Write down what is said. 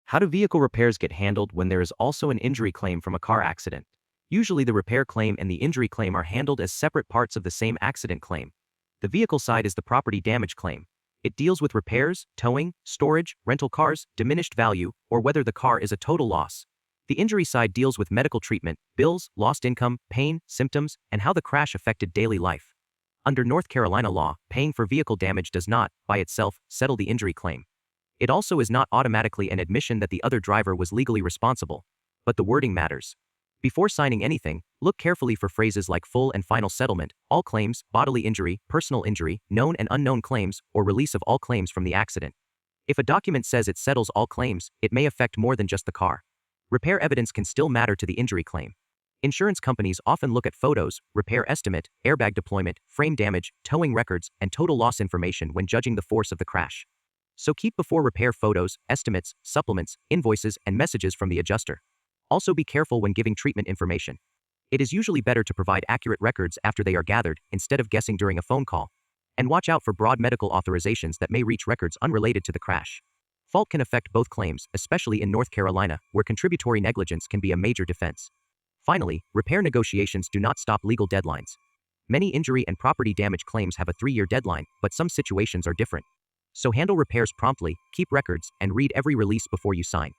How do vehicle repairs get handled when there is also an injury claim from a car accident? Usually the repair claim and the injury claim are handled as separate parts of the same accident claim. The vehicle side is the property damage claim. It deals with repairs, towing, storage, rental cars, diminished value, or whether the car is a total loss. The injury side deals with medical treatment, bills, lost income, pain, symptoms, and how the crash affected daily life. Under North Carolina law, paying for vehicle damage does not, by itself, settle the injury claim. It also is not automatically an admission that the other driver was legally responsible. But the wording matters. Before signing anything, look carefully for phrases like full and final settlement, all claims, bodily injury, personal injury, known and unknown claims, or release of all claims from the accident. If a document says it settles all claims, it may affect more than just the car. Repair evidence can still matter to the injury claim. Insurance companies often look at photos, repair estimate, airbag deployment, frame damage, towing records, and total loss information when judging the force of the crash. So keep before repair photos, estimates, supplements, invoices, and messages from the adjuster. Also be careful when giving treatment information. It is usually better to provide accurate records after they are gathered instead of guessing during a phone call. And watch out for broad medical authorizations that may reach records unrelated to the crash. Fault can affect both claims, especially in North Carolina, where contributory negligence can be a major defense. Finally, repair negotiations do not stop legal deadlines. Many injury and property damage claims have a 3-year deadline, but some situations are different. So handle repairs promptly, keep records, and read every release before you sign.